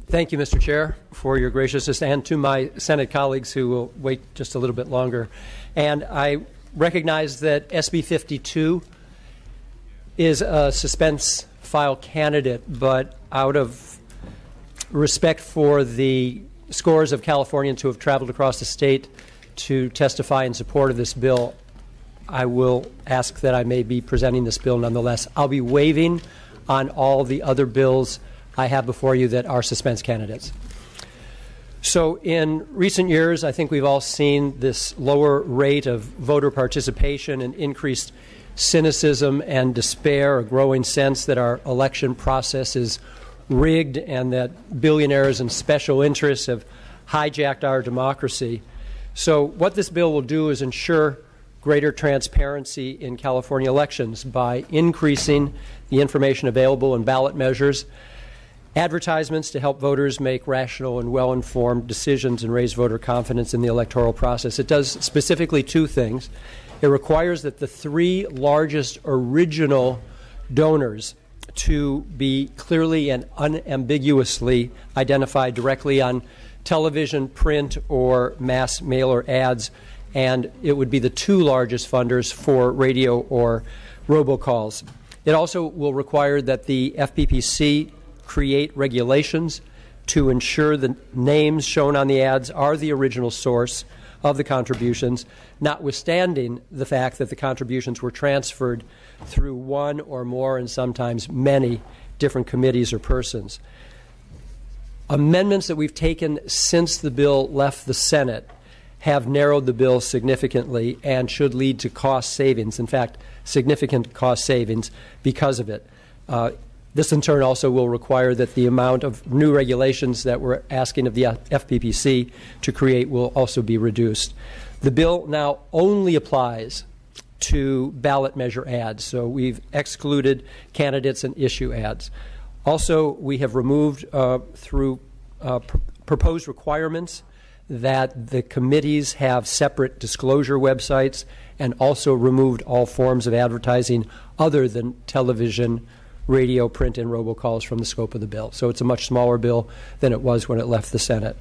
Thank you, Mr. Chair, for your graciousness, and to my Senate colleagues who will wait just a little bit longer. And I recognize that SB 52 is a suspense file candidate, but out of respect for the scores of Californians who have traveled across the state to testify in support of this bill, I will ask that I may be presenting this bill nonetheless. I'll be waiving on all the other bills I have before you that are suspense candidates. So in recent years, I think we've all seen this lower rate of voter participation and increased cynicism and despair, a growing sense that our election process is rigged and that billionaires and special interests have hijacked our democracy. So what this bill will do is ensure greater transparency in California elections by increasing the information available in ballot measures, advertisements to help voters make rational and well-informed decisions and raise voter confidence in the electoral process. It does specifically two things. It requires that the three largest original donors to be clearly and unambiguously identified directly on television, print, or mass mailer ads, and it would be the two largest funders for radio or robocalls. It also will require that the FPPC create regulations to ensure the names shown on the ads are the original source of the contributions, notwithstanding the fact that the contributions were transferred through one or more and sometimes many different committees or persons. Amendments that we've taken since the bill left the Senate have narrowed the bill significantly and should lead to cost savings, in fact, significant cost savings because of it. This, in turn, also will require that the amount of new regulations that we're asking of the FPPC to create will also be reduced. The bill now only applies to ballot measure ads, so we've excluded candidates and issue ads. Also, we have removed through proposed requirements that the committees have separate disclosure websites, and also removed all forms of advertising other than television, radio, print, and robocalls from the scope of the bill. So it's a much smaller bill than it was when it left the Senate.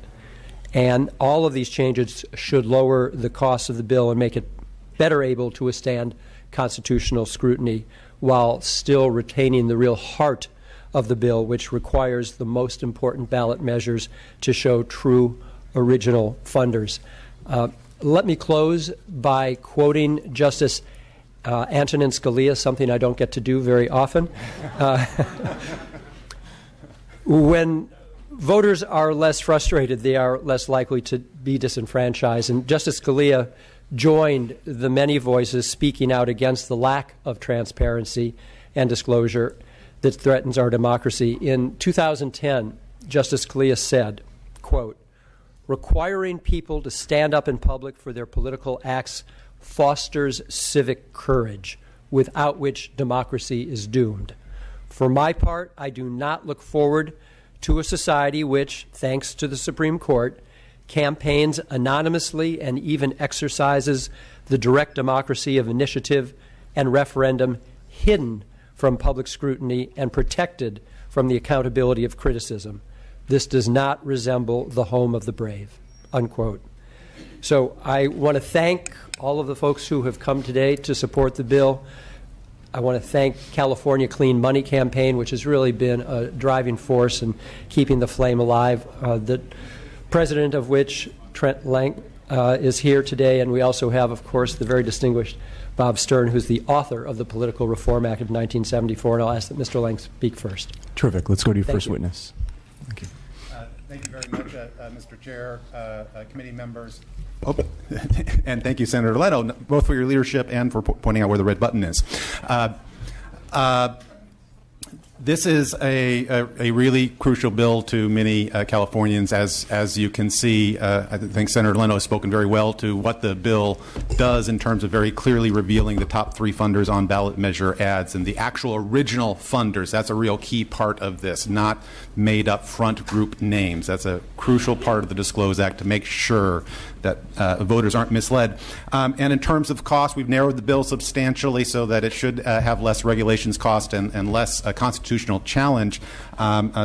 And all of these changes should lower the cost of the bill and make it better able to withstand constitutional scrutiny while still retaining the real heart of the bill, which requires the most important ballot measures to show true original funders. Let me close by quoting Justice Antonin Scalia, something I don't get to do very often. When voters are less frustrated, they are less likely to be disenfranchised. And Justice Scalia joined the many voices speaking out against the lack of transparency and disclosure that threatens our democracy. In 2010, Justice Scalia said, quote, "Requiring people to stand up in public for their political acts fosters civic courage, without which democracy is doomed. For my part, I do not look forward to a society which, thanks to the Supreme Court, campaigns anonymously and even exercises the direct democracy of initiative and referendum hidden from public scrutiny and protected from the accountability of criticism. This does not resemble the home of the brave," unquote. So I want to thank all of the folks who have come today to support the bill. I want to thank California Clean Money Campaign, which has really been a driving force in keeping the flame alive, the president of which, Trent Lange, is here today. And we also have, of course, the very distinguished Bob Stern, who's the author of the Political Reform Act of 1974. And I'll ask that Mr. Lange speak first. Terrific. Let's go to your first witness. Thank you. Thank you very much, Mr. Chair, committee members. Oh, and thank you, Senator Leno, both for your leadership and for pointing out where the red button is. This is a really crucial bill to many Californians. As you can see, I think Senator Leno has spoken very well to what the bill does in terms of very clearly revealing the top three funders on ballot measure ads and the actual original funders. That's a real key part of this, not made up front group names. That's a crucial part of the Disclose Act to make sure that voters aren't misled. And in terms of cost, we've narrowed the bill substantially so that it should have less regulations cost and less constitutional constitutional challenge.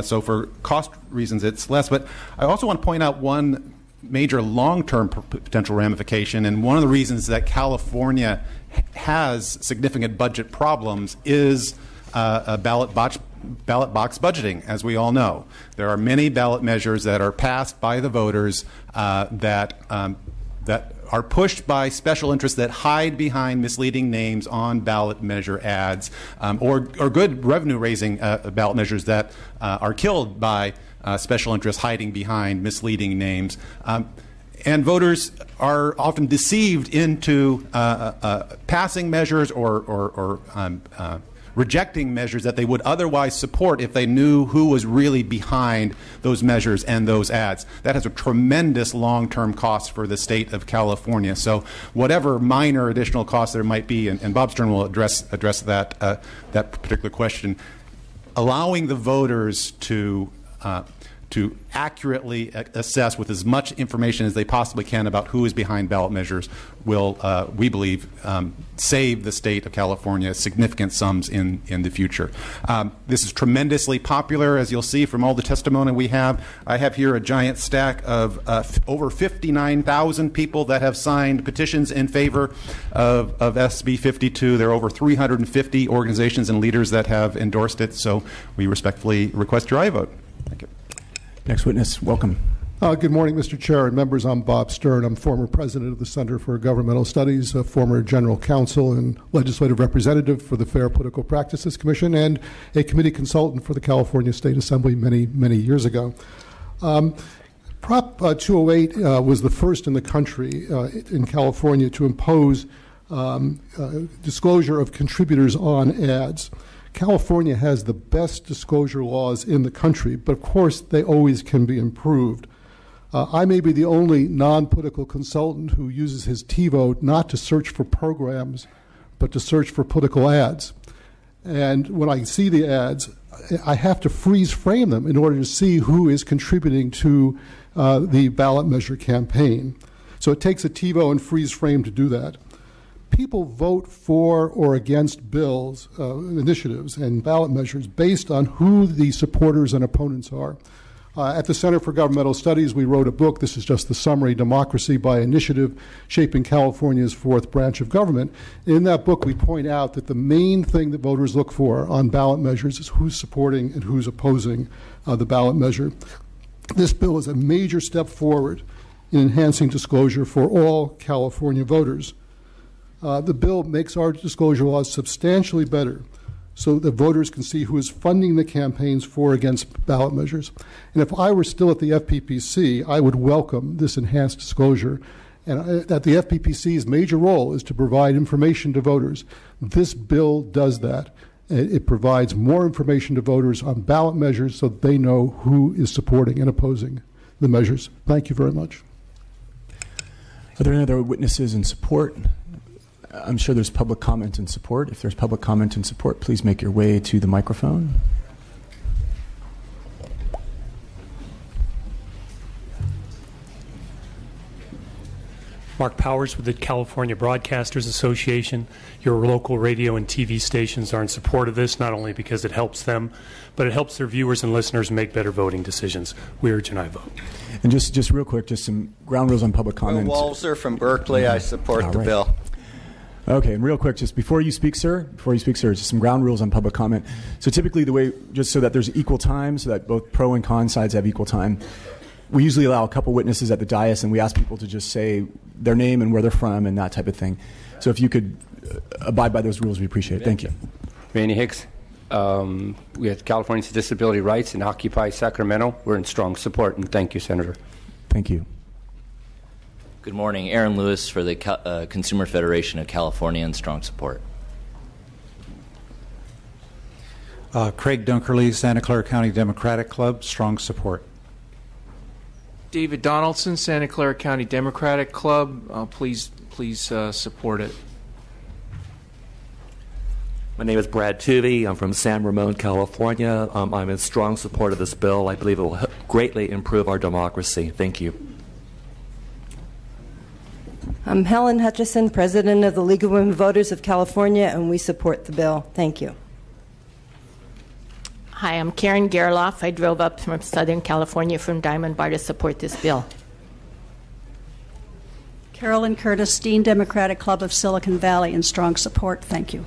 So for cost reasons, it's less. But I also want to point out one major long-term potential ramification, and one of the reasons that California has significant budget problems is ballot box budgeting, as we all know. There are many ballot measures that are passed by the voters that are pushed by special interests that hide behind misleading names on ballot measure ads, or good revenue-raising ballot measures that are killed by special interests hiding behind misleading names. And voters are often deceived into passing measures or rejecting measures that they would otherwise support if they knew who was really behind those measures and those ads. That has a tremendous long-term cost for the state of California. So whatever minor additional costs there might be, and Bob Stern will address that particular question, allowing the voters to accurately assess with as much information as they possibly can about who is behind ballot measures will, we believe, save the state of California significant sums in the future. This is tremendously popular, as you'll see from all the testimony we have. I have here a giant stack of over 59,000 people that have signed petitions in favor of SB 52. There are over 350 organizations and leaders that have endorsed it, so we respectfully request your aye vote. Thank you. Next witness, welcome. Good morning, Mr. Chair and members. I'm Bob Stern. I'm former president of the Center for Governmental Studies, a former general counsel and legislative representative for the Fair Political Practices Commission, and a committee consultant for the California State Assembly many, many years ago. Prop 208 was the first in the country in California to impose disclosure of contributors on ads. California has the best disclosure laws in the country, but of course they always can be improved. I may be the only non-political consultant who uses his TiVo not to search for programs, but to search for political ads. And when I see the ads, I have to freeze frame them in order to see who is contributing to the ballot measure campaign. So it takes a TiVo and freeze frame to do that. People vote for or against bills, initiatives, and ballot measures based on who the supporters and opponents are. At the Center for Governmental Studies, we wrote a book. This is just the summary, Democracy by Initiative, Shaping California's Fourth Branch of Government. In that book, we point out that the main thing that voters look for on ballot measures is who's supporting and who's opposing the ballot measure. This bill is a major step forward in enhancing disclosure for all California voters. The bill makes our disclosure laws substantially better so that voters can see who is funding the campaigns for or against ballot measures. And if I were still at the FPPC, I would welcome this enhanced disclosure. And that the FPPC's major role is to provide information to voters. This bill does that. It provides more information to voters on ballot measures so that they know who is supporting and opposing the measures. Thank you very much. Are there any other witnesses in support? I'm sure there's public comment in support. If there's public comment in support, please make your way to the microphone. Mark Powers with the California Broadcasters Association. Your local radio and TV stations are in support of this, not only because it helps them, but it helps their viewers and listeners make better voting decisions. We urge an aye vote. And just real quick, just some ground rules on public comment. Will Walzer from Berkeley. I support the bill. Okay, and real quick, just before you speak, sir, just some ground rules on public comment. So typically the way, just so that there's equal time, so that both pro and con sides have equal time, we usually allow a couple witnesses at the dais, and we ask people to just say their name and where they're from and that type of thing. So if you could abide by those rules, we appreciate it. Thank you. Randy Hicks. We have Californians with Disability Rights and Occupy Sacramento. We're in strong support, and thank you, Senator. Thank you. Good morning. Aaron Lewis for the Consumer Federation of California in strong support. Craig Dunkerley, Santa Clara County Democratic Club, strong support. David Donaldson, Santa Clara County Democratic Club, please support it. My name is Brad Tuvey. I'm from San Ramon, California. I'm in strong support of this bill. I believe it will greatly improve our democracy. Thank you. I'm Helen Hutchison, President of the League of Women Voters of California, and we support the bill. Thank you. Hi, I'm Karen Gerloff. I drove up from Southern California from Diamond Bar to support this bill. Carolyn Curtis, Dean Democratic Club of Silicon Valley, in strong support. Thank you.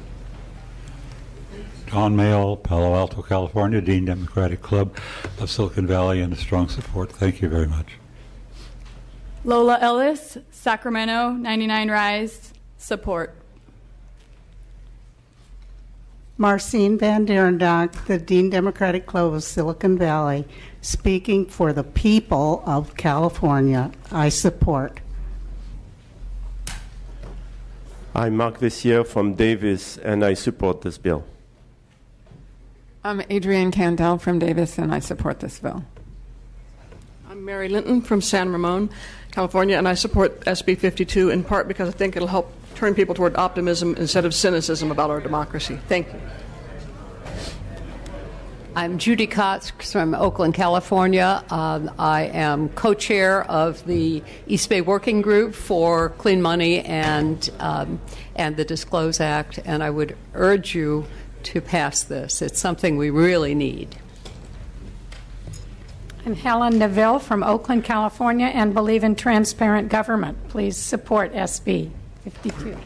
Don Mayall, Palo Alto, California, Dean Democratic Club of Silicon Valley, in strong support. Thank you very much. Lola Ellis, Sacramento, 99 Rise, support. Marcine Van Derendonk, the Dean Democratic Club of Silicon Valley, speaking for the people of California. I support. I'm Mark Vessier from Davis, and I support this bill. I'm Adrienne Candel from Davis, and I support this bill. I'm Mary Linton from San Ramon, California, and I support SB 52 in part because I think it'll help turn people toward optimism instead of cynicism about our democracy. Thank you. I'm Judy Kotz from Oakland, California. I am co-chair of the East Bay Working Group for Clean Money and the Disclose Act, and I would urge you to pass this. It's something we really need. I'm Helen Neville from Oakland, California, and believe in transparent government. Please support SB 52.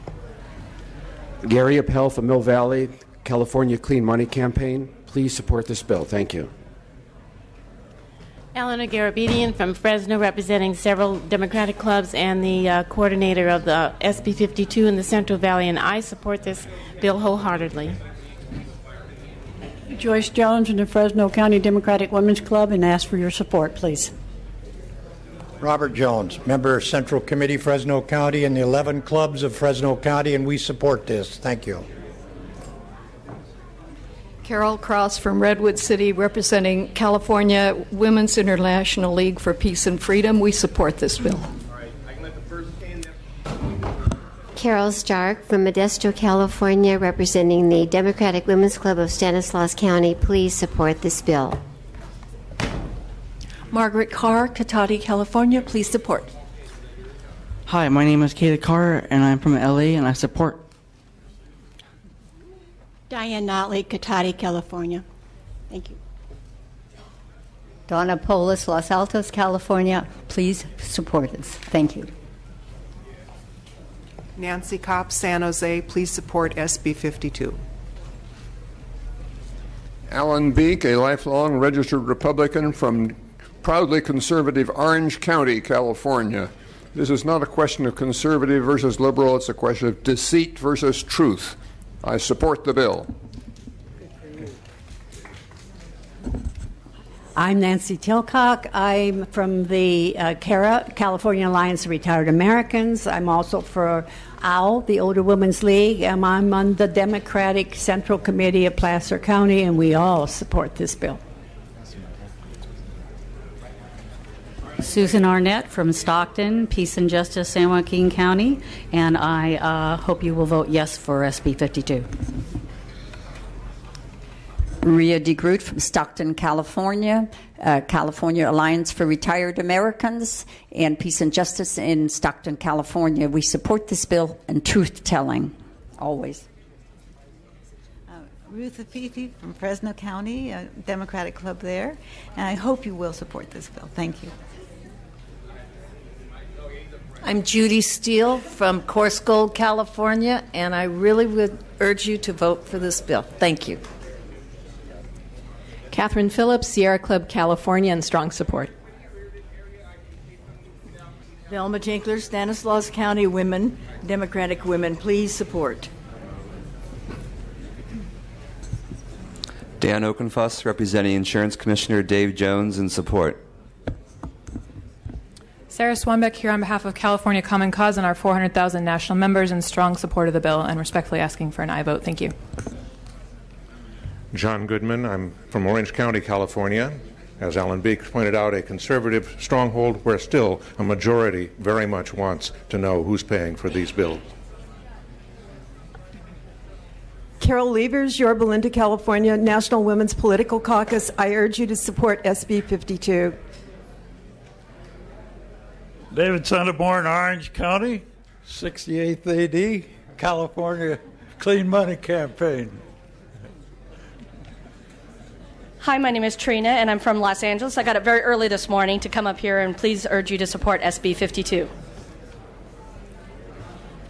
Gary Appel from Mill Valley, California Clean Money Campaign. Please support this bill. Thank you. Eleanor Garabedian from Fresno, representing several Democratic clubs and the coordinator of the SB 52 in the Central Valley, and I support this bill wholeheartedly. Joyce Jones from the Fresno County Democratic Women's Club, and ask for your support, please. Robert Jones, member of Central Committee, Fresno County, and the 11 clubs of Fresno County, and we support this. Thank you. Carol Cross from Redwood City, representing California Women's International League for Peace and Freedom. We support this bill. Carol Stark from Modesto, California, representing the Democratic Women's Club of Stanislaus County. Please support this bill. Margaret Carr, Cotati, California. Please support. Hi, my name is Kayla Carr, and I'm from LA, and I support. Diane Notley, Cotati, California. Thank you. Donna Polis, Los Altos, California. Please support this. Thank you. Nancy Kopp, San Jose. Please support SB 52. Alan Beek, a lifelong registered Republican from proudly conservative Orange County, California. This is not a question of conservative versus liberal. It's a question of deceit versus truth. I support the bill. I'm Nancy Tilcock. I'm from the CARA, California Alliance of Retired Americans. I'm also for OWL, the Older Women's League, and I'm on the Democratic Central Committee of Placer County, and we all support this bill. Susan Arnett from Stockton, Peace and Justice, San Joaquin County, and I hope you will vote yes for SB 52. Maria DeGroot from Stockton, California, California Alliance for Retired Americans, and Peace and Justice in Stockton, California. We support this bill and truth-telling, always. Ruth Afifi from Fresno County, a Democratic club there, and I hope you will support this bill. Thank you. I'm Judy Steele from Coarse Gold, California, and I really would urge you to vote for this bill. Thank you. Catherine Phillips, Sierra Club, California, in strong support. Velma Tinkler, Stanislaus County Women, Democratic Women. Please support. Dan Oakenfuss, representing Insurance Commissioner Dave Jones, in support. Sarah Swanbeck here on behalf of California Common Cause and our 400,000 national members, in strong support of the bill and respectfully asking for an aye vote. Thank you. John Goodman. I'm from Orange County, California. As Alan Beek pointed out, a conservative stronghold where still a majority very much wants to know who's paying for these bills. Carol Levers, Yorba Linda, California, National Women's Political Caucus. I urge you to support SB 52. David Sonneborn, Orange County, 68th AD, California Clean Money Campaign. Hi, my name is Trina, and I'm from Los Angeles. I got up very early this morning to come up here, and please urge you to support SB 52.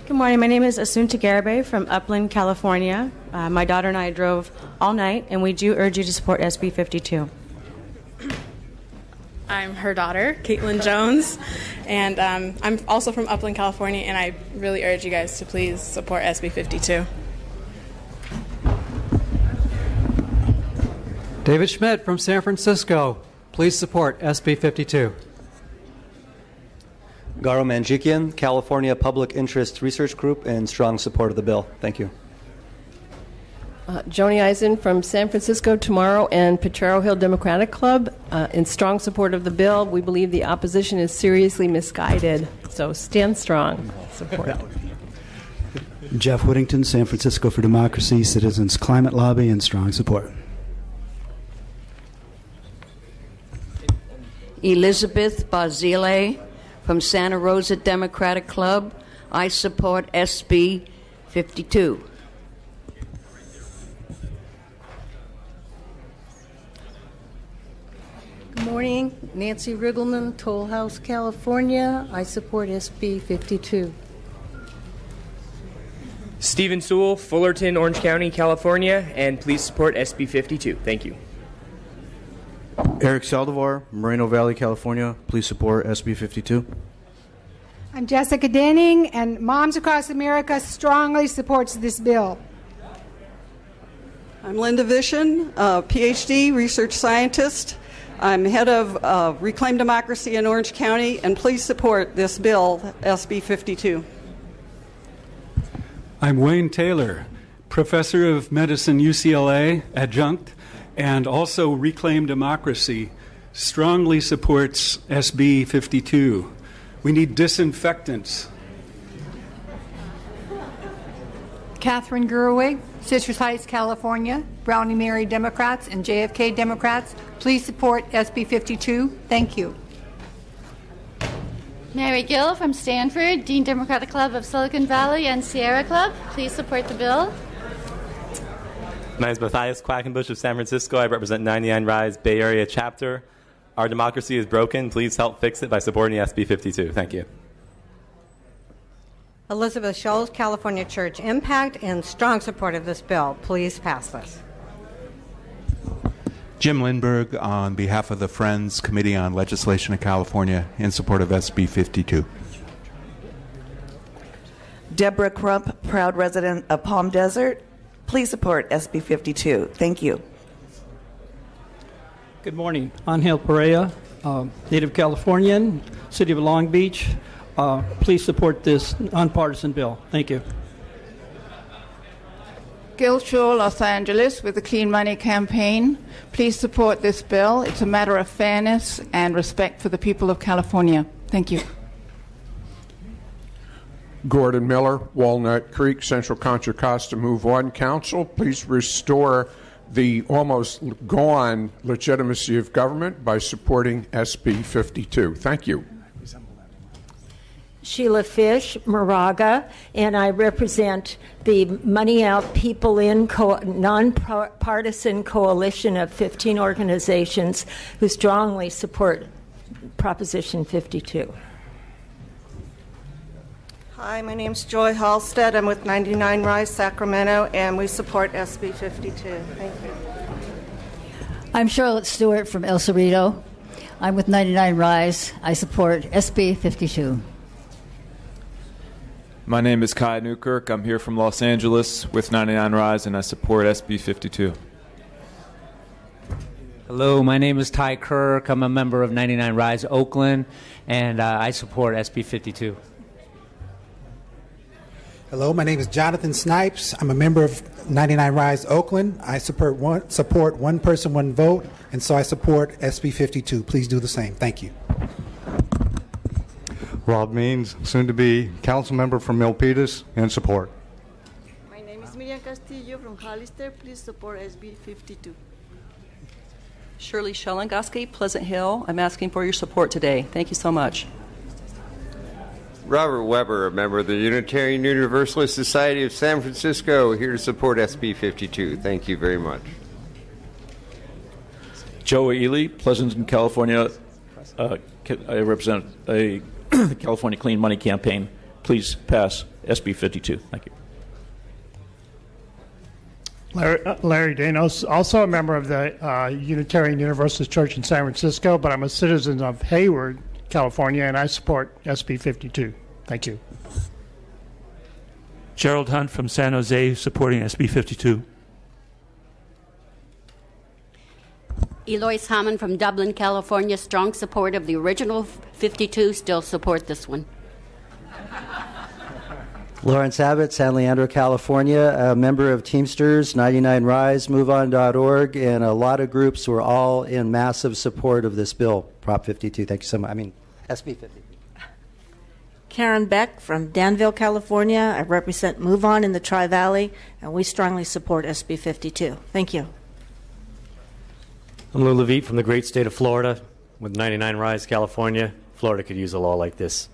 Good morning. My name is Asunta Garibay from Upland, California. My daughter and I drove all night, and we do urge you to support SB 52. I'm her daughter, Caitlin Jones, and I'm also from Upland, California, and I really urge you guys to please support SB 52. David Schmidt from San Francisco. Please support SB 52. Garo Manjikian, California Public Interest Research Group, in strong support of the bill. Thank you. Joni Eisen from San Francisco Tomorrow and Potrero Hill Democratic Club, in strong support of the bill. We believe the opposition is seriously misguided, so stand strong. Support. Jeff Whittington, San Francisco for Democracy, Citizens Climate Lobby, in strong support. Elizabeth Bazile from Santa Rosa Democratic Club. I support SB 52. Good morning. Nancy Riggleman, Toll House, California. I support SB 52. Stephen Sewell, Fullerton, Orange County, California, and please support SB 52. Thank you. Eric Saldivar, Moreno Valley, California. Please support SB 52. I'm Jessica Denning, and Moms Across America strongly supports this bill. I'm Linda Vishen, PhD, research scientist. I'm head of Reclaim Democracy in Orange County, and please support this bill, SB 52. I'm Wayne Taylor, professor of medicine, UCLA, adjunct, and also Reclaim Democracy strongly supports SB 52. We need disinfectants. Catherine Gerwig, Citrus Heights, California, Brownie Mary Democrats and JFK Democrats. Please support SB 52. Thank you. Mary Gill from Stanford, Dean Democratic Club of Silicon Valley and Sierra Club. Please support the bill. My name is Matthias Quackenbush of San Francisco. I represent 99 Rise Bay Area chapter. Our democracy is broken. Please help fix it by supporting SB 52. Thank you. Elizabeth Scholes, California Church Impact, in strong support of this bill. Please pass this. Jim Lindberg, on behalf of the Friends Committee on Legislation of California, in support of SB 52. Deborah Crump, proud resident of Palm Desert. Please support SB 52. Thank you. Good morning. Angel Perea, native Californian, City of Long Beach. Please support this nonpartisan bill. Thank you. Gil Shaw, Los Angeles, with the Clean Money Campaign. Please support this bill. It's a matter of fairness and respect for the people of California. Thank you. Gordon Miller, Walnut Creek, Central Contra Costa Move 1 Council. Please restore the almost gone legitimacy of government by supporting SB 52. Thank you. Sheila Fish, Moraga, and I represent the Money Out People In nonpartisan coalition of 15 organizations who strongly support Proposition 52. Hi, my name's Joy Halstead. I'm with 99 Rise Sacramento, and we support SB 52. Thank you. I'm Charlotte Stewart from El Cerrito. I'm with 99 Rise. I support SB 52. My name is Kai Newkirk. I'm here from Los Angeles with 99 Rise, and I support SB 52. Hello, my name is Ty Kirk. I'm a member of 99 Rise Oakland, and I support SB 52. Hello, my name is Jonathan Snipes. I'm a member of 99 Rise Oakland. I support one person, one vote, and so I support SB 52. Please do the same. Thank you. Rob Means, soon to be council member from Milpitas, in support. My name is Miriam Castillo from Hollister. Please support SB 52. Shirley Shellengoski, Pleasant Hill. I'm asking for your support today. Thank you so much. Robert Weber, a member of the Unitarian Universalist Society of San Francisco, here to support SB 52. Thank you very much. Joe Ely, Pleasanton, California. I represent a California Clean Money Campaign. Please pass SB 52. Thank you. Larry Danos, also a member of the Unitarian Universalist Church in San Francisco, but I'm a citizen of Hayward, California, and I support SB 52. Thank you. Gerald Hunt from San Jose, supporting SB 52. Eloise Hammond from Dublin, California, strong support of the original 52, still support this one. Lawrence Abbott, San Leandro, California, a member of Teamsters, 99 Rise, MoveOn.org, and a lot of groups were all in massive support of this bill, Prop 52. Thank you so much. SB 52. Karen Beck from Danville, California. I represent MoveOn in the Tri-Valley, and we strongly support SB 52. Thank you. I'm Lou Levitt from the great state of Florida with 99 Rise, California. Florida could use a law like this.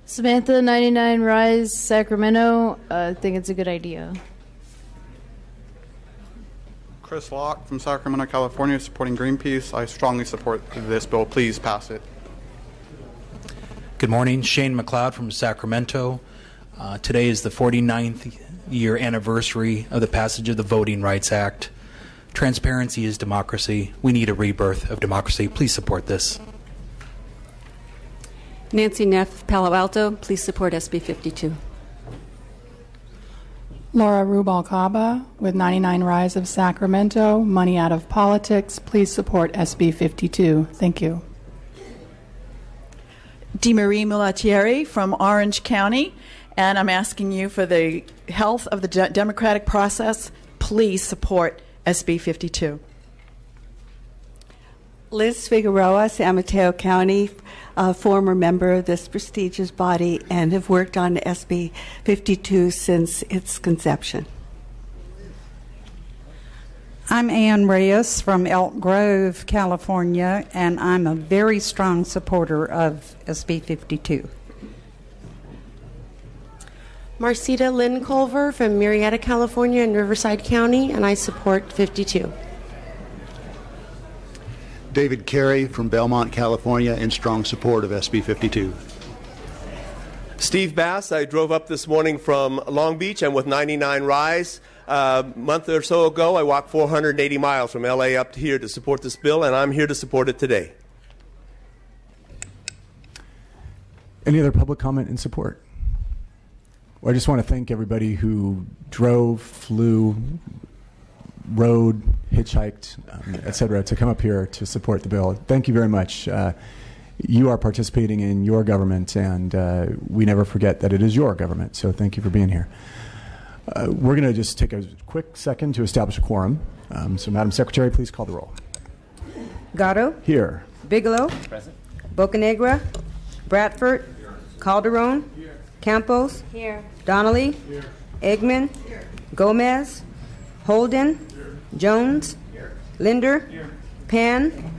Samantha, 99 Rise, Sacramento. I think it's a good idea. Chris Locke from Sacramento, California, supporting Greenpeace. I strongly support this bill. Please pass it. Good morning. Shane McLeod from Sacramento. Today is the 49th year anniversary of the passage of the Voting Rights Act. Transparency is democracy. We need a rebirth of democracy. Please support this. Nancy Neff, Palo Alto. Please support SB 52. Laura Rubalcaba with 99 Rise of Sacramento. Money out of politics. Please support SB 52. Thank you. DeMarie Mulatieri from Orange County, and I'm asking you for the health of the democratic process. Please support SB 52. Liz Figueroa, San Mateo County, a former member of this prestigious body, and have worked on SB 52 since its conception. I'm Ann Reyes from Elk Grove, California, and I'm a very strong supporter of SB 52. Marcita Lynn Culver from Murrieta, California, and Riverside County, and I support 52. David Carey from Belmont, California, in strong support of SB 52. Steve Bass, I drove up this morning from Long Beach. I'm with 99 Rise. A month or so ago, I walked 480 miles from LA up to here to support this bill, and I'm here to support it today. Any other public comment in support? Well, I just want to thank everybody who drove, flew, rode, hitchhiked, et cetera, to come up here to support the bill. Thank you very much. You are participating in your government, and we never forget that it is your government, so thank you for being here. We're going to just take a quick second to establish a quorum. So, Madam Secretary, please call the roll. Gatto? Here. Bigelow? Present. Bocanegra? Bradford? Here. Calderon? Here. Campos? Here. Donnelly? Here. Eggman? Here. Gomez? Holden? Here. Jones? Here. Linder? Here. Pan?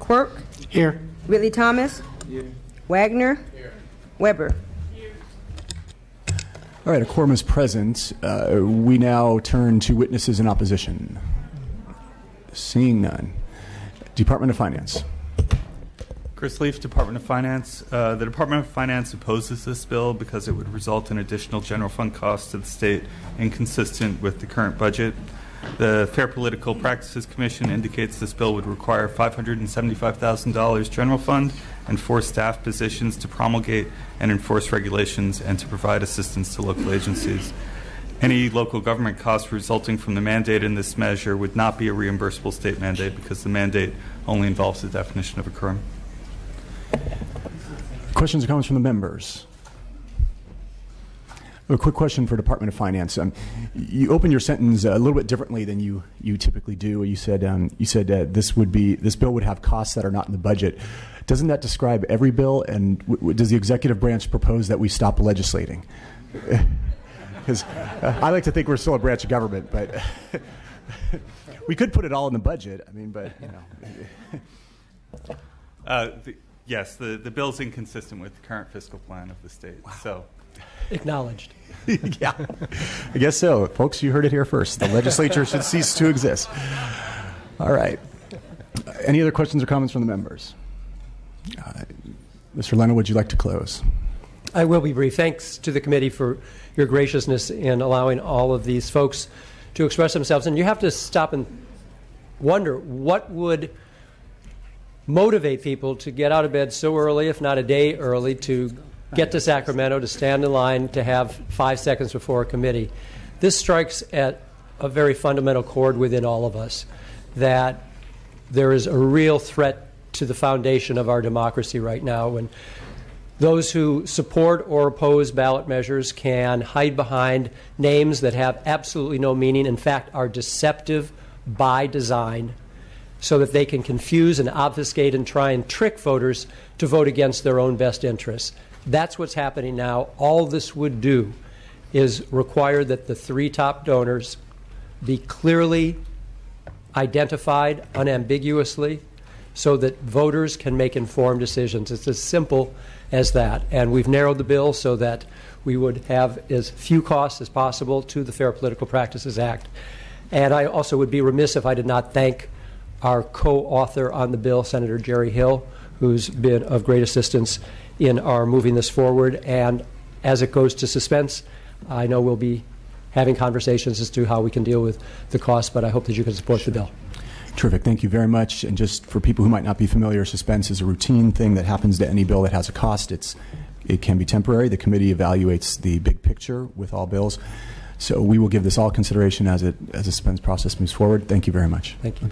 Quirk? Here. Whitley Thomas? Here. Wagner? Here. Weber? All right, a quorum is present. We now turn to witnesses in opposition. Seeing none. Department of Finance. Chris Leaf, Department of Finance. The Department of Finance opposes this bill because it would result in additional general fund costs to the state inconsistent with the current budget. The Fair Political Practices Commission indicates this bill would require $575,000 general fund and 4 staff positions to promulgate and enforce regulations and to provide assistance to local agencies. Any local government costs resulting from the mandate in this measure would not be a reimbursable state mandate because the mandate only involves the definition of a crime. Questions or comments from the members? A quick question for Department of Finance. You opened your sentence a little bit differently than you typically do. You said this bill would have costs that are not in the budget. Doesn't that describe every bill? And does the executive branch propose that we stop legislating? Because I like to think we're still a branch of government, but we could put it all in the budget. But Yes, the bill's inconsistent with the current fiscal plan of the state. Wow. So acknowledged. Yeah, I guess so. Folks, you heard it here first. The legislature should cease to exist. All right. Any other questions or comments from the members? Mr. Leno, would you like to close? I will be brief. Thanks to the committee for your graciousness in allowing all of these folks to express themselves. And you have to stop and wonder what would motivate people to get out of bed so early, if not a day early, to get to Sacramento, to stand in line, to have 5 seconds before a committee. This strikes at a very fundamental chord within all of us, that there is a real threat to the foundation of our democracy right now when those who support or oppose ballot measures can hide behind names that have absolutely no meaning, in fact, are deceptive by design, so that they can confuse and obfuscate and try and trick voters to vote against their own best interests. That's what's happening now. All this would do is require that the 3 top donors be clearly identified unambiguously so that voters can make informed decisions. It's as simple as that. And we've narrowed the bill so that we would have as few costs as possible to the Fair Political Practices Act. And I also would be remiss if I did not thank our co-author on the bill, Senator Jerry Hill, who's been of great assistance in our moving this forward. And as it goes to suspense, I know we'll be having conversations as to how we can deal with the cost, but I hope that you can support the bill. Terrific. Thank you very much. And just for people who might not be familiar, suspense is a routine thing that happens to any bill that has a cost. It can be temporary. The committee evaluates the big picture with all bills. So we will give this all consideration as the suspense process moves forward. Thank you very much. Thank you.